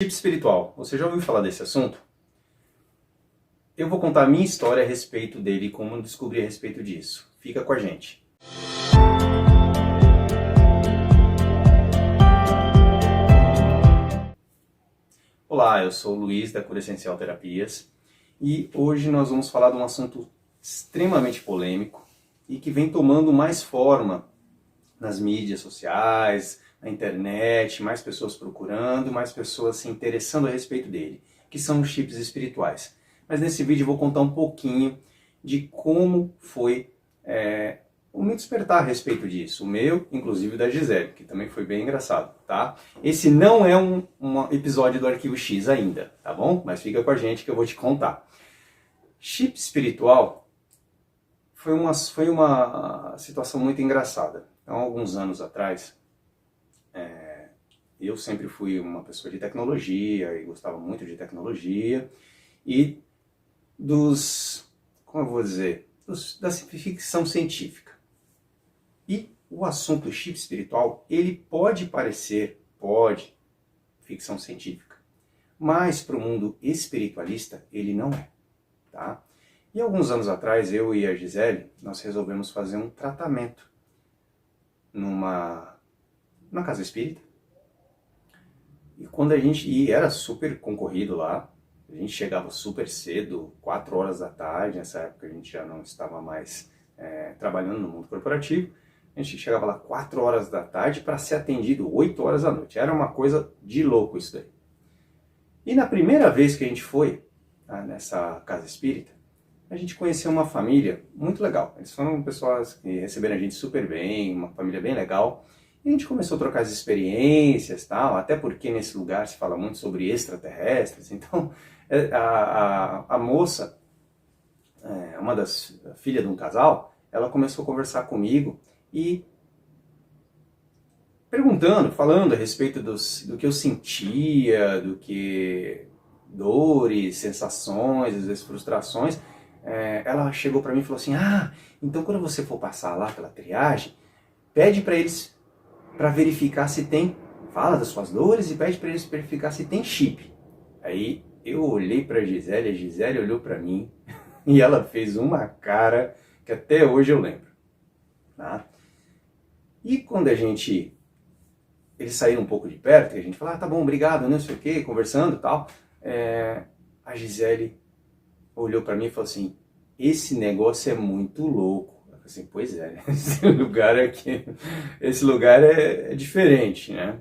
Chip espiritual. Você já ouviu falar desse assunto? Eu vou contar a minha história a respeito dele e como eu descobri a respeito disso. Fica com a gente. Olá, eu sou o Luiz da Cura Essencial Terapias e hoje nós vamos falar de um assunto extremamente polêmico e que vem tomando mais forma nas mídias sociais, na internet, mais pessoas procurando, mais pessoas se interessando a respeito dele, que são os chips espirituais. Mas nesse vídeo eu vou contar um pouquinho de como foi o meu despertar a respeito disso. O meu, inclusive da Gisele, que também foi bem engraçado, tá? Esse não é um episódio do Arquivo X ainda, tá bom? Mas fica com a gente que eu vou te contar. Chip espiritual foi uma situação muito engraçada. Então, alguns anos atrás, eu sempre fui uma pessoa de tecnologia e gostava muito de tecnologia e como eu vou dizer, da ficção científica. E o assunto chip espiritual, ele pode ficção científica, mas para o mundo espiritualista ele não é, tá? E alguns anos atrás, eu e a Gisele, nós resolvemos fazer um tratamento numa casa espírita. E era super concorrido lá, a gente chegava super cedo, 4 horas da tarde, nessa época a gente já não estava mais trabalhando no mundo corporativo, a gente chegava lá 4 horas da tarde para ser atendido 8 horas da noite, era uma coisa de louco isso daí. E na primeira vez que a gente foi nessa casa espírita, a gente conheceu uma família muito legal, eles foram pessoas que receberam a gente super bem, uma família bem legal. E a gente começou a trocar as experiências, tal, até porque nesse lugar se fala muito sobre extraterrestres. Então, a moça, uma das filhas de um casal, ela começou a conversar comigo e falando a respeito do que eu sentia, do que dores, sensações, às vezes frustrações. Ela chegou para mim e falou assim: então quando você for passar lá pela triagem, pede para eles para verificar se tem, fala das suas dores e pede para eles verificar se tem chip. Aí eu olhei para a Gisele olhou para mim e ela fez uma cara que até hoje eu lembro. Tá? E quando eles saíram um pouco de perto, e a gente falou, tá bom, obrigado, não sei o que, conversando e tal, a Gisele olhou para mim e falou assim, esse negócio é muito louco. Assim, pois é, esse lugar é diferente, né?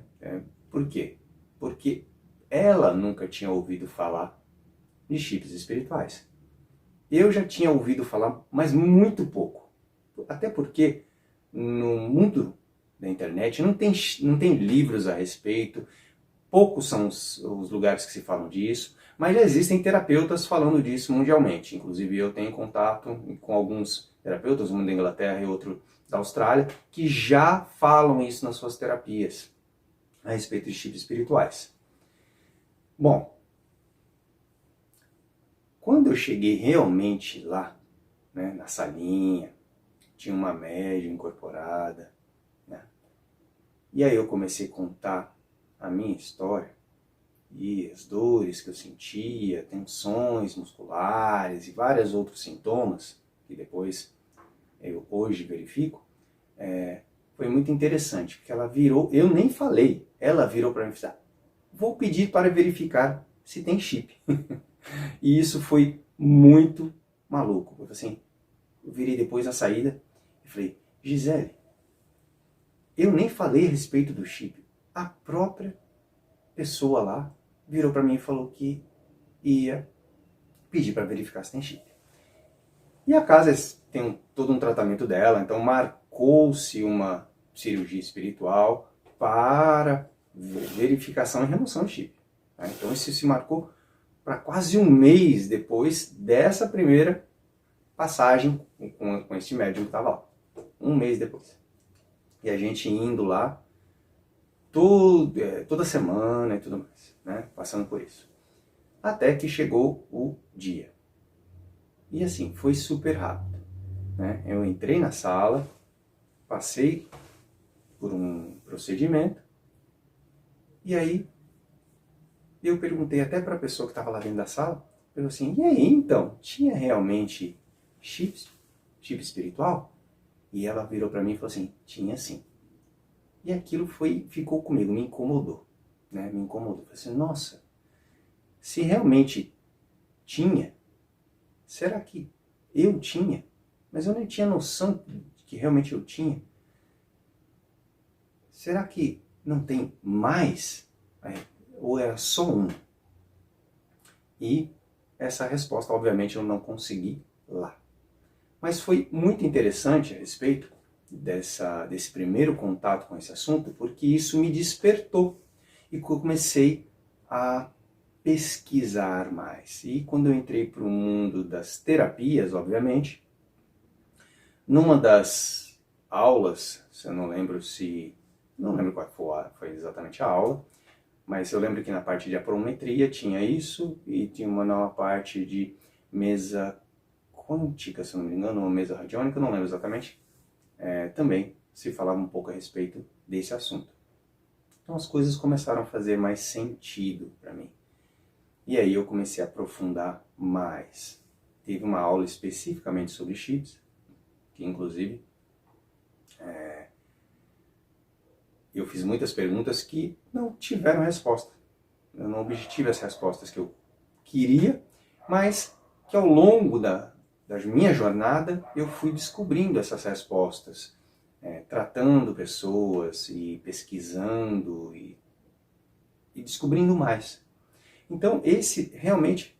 Por quê? Porque ela nunca tinha ouvido falar de chips espirituais. Eu já tinha ouvido falar, mas muito pouco. Até porque no mundo da internet não tem livros a respeito, poucos são os lugares que se falam disso, mas já existem terapeutas falando disso mundialmente. Inclusive eu tenho contato com alguns terapeutas, um da Inglaterra e outro da Austrália, que já falam isso nas suas terapias, a respeito de chips espirituais. Bom, quando eu cheguei realmente lá, né, na salinha, tinha uma médium incorporada, né, e aí eu comecei a contar a minha história, e as dores que eu sentia, tensões musculares e vários outros sintomas, que depois eu hoje verifico, foi muito interessante, porque ela virou, eu nem falei, ela virou para mim e disse, vou pedir para verificar se tem chip. E isso foi muito maluco. Eu virei depois na saída e falei, Gisele, eu nem falei a respeito do chip. A própria pessoa lá virou para mim e falou que ia pedir para verificar se tem chip. E a casa tem todo um tratamento dela, então marcou-se uma cirurgia espiritual para verificação e remoção de chip. Tá? Então isso se marcou para quase um mês depois dessa primeira passagem com esse médium que estava lá. Um mês depois. E a gente indo lá toda semana e tudo mais, né? Passando por isso. Até que chegou o dia. E assim, foi super rápido. Né? Eu entrei na sala, passei por um procedimento, e aí E eu perguntei até para a pessoa que estava lá dentro da sala, falei assim, e aí então, tinha realmente chip espiritual? E ela virou para mim e falou assim, tinha sim. E aquilo ficou comigo, me incomodou, né? Me incomodou. Falei assim, nossa, se realmente tinha, será que eu tinha? Mas eu não tinha noção de que realmente eu tinha. Será que não tem mais? Ou era só um? E essa resposta, obviamente, eu não consegui lá. Mas foi muito interessante a respeito desse primeiro contato com esse assunto, porque isso me despertou e comecei a pesquisar mais. E quando eu entrei para o mundo das terapias, obviamente, numa das aulas, eu não lembro qual foi exatamente a aula, mas eu lembro que na parte de apometria tinha isso e tinha uma nova parte de mesa quântica, se não me engano, uma mesa radiônica, não lembro exatamente. Também se falava um pouco a respeito desse assunto. Então as coisas começaram a fazer mais sentido para mim. E aí eu comecei a aprofundar mais. Teve uma aula especificamente sobre chips, que inclusive eu fiz muitas perguntas que não tiveram resposta. Eu não obtive as respostas que eu queria, mas que ao longo da minha jornada eu fui descobrindo essas respostas, tratando pessoas e pesquisando e descobrindo mais. Então esse realmente,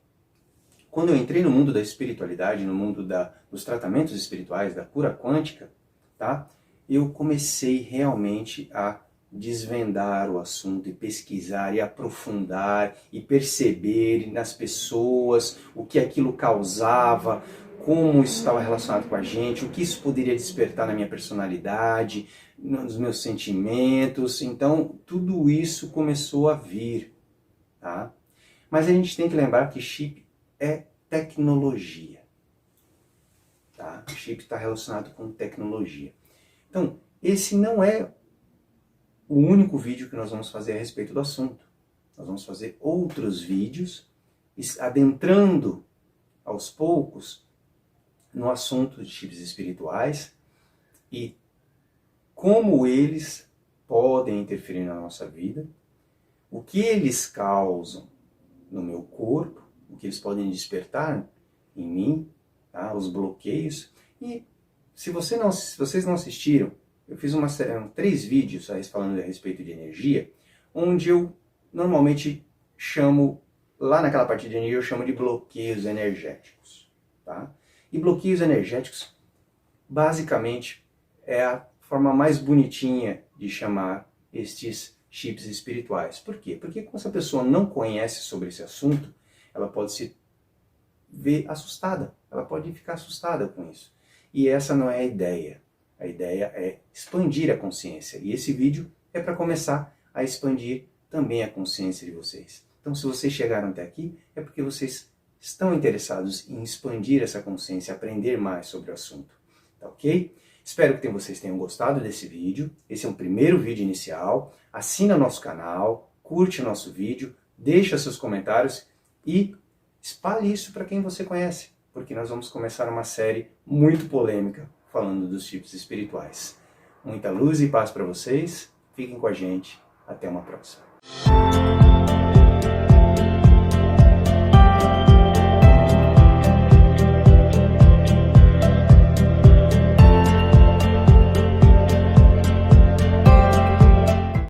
quando eu entrei no mundo da espiritualidade, no mundo dos tratamentos espirituais, da cura quântica, tá? Eu comecei realmente a desvendar o assunto e pesquisar e aprofundar e perceber nas pessoas o que aquilo causava, como isso estava relacionado com a gente, o que isso poderia despertar na minha personalidade, nos meus sentimentos. Então, tudo isso começou a vir, tá? Mas a gente tem que lembrar que chip é tecnologia, tá? O chip está relacionado com tecnologia. Então, esse não é o único vídeo que nós vamos fazer a respeito do assunto. Nós vamos fazer outros vídeos adentrando aos poucos no assunto de chips espirituais e como eles podem interferir na nossa vida, o que eles causam no meu corpo, o que eles podem despertar em mim, tá? Os bloqueios. E se vocês não assistiram, eu fiz 3 vídeos falando a respeito de energia, onde eu normalmente chamo, lá naquela parte de energia, eu chamo de bloqueios energéticos. Tá? E bloqueios energéticos, basicamente, é a forma mais bonitinha de chamar estes chips espirituais. Por quê? Porque quando essa pessoa não conhece sobre esse assunto, ela pode se ver assustada, ela pode ficar assustada com isso. E essa não é a ideia. A ideia é expandir a consciência. E esse vídeo é para começar a expandir também a consciência de vocês. Então, se vocês chegaram até aqui, é porque vocês estão interessados em expandir essa consciência, aprender mais sobre o assunto. Tá ok? Espero que vocês tenham gostado desse vídeo. Esse é um primeiro vídeo inicial. Assina nosso canal, curte o nosso vídeo, deixa seus comentários e espalhe isso para quem você conhece, porque nós vamos começar uma série muito polêmica falando dos chips espirituais. Muita luz e paz para vocês. Fiquem com a gente. Até uma próxima.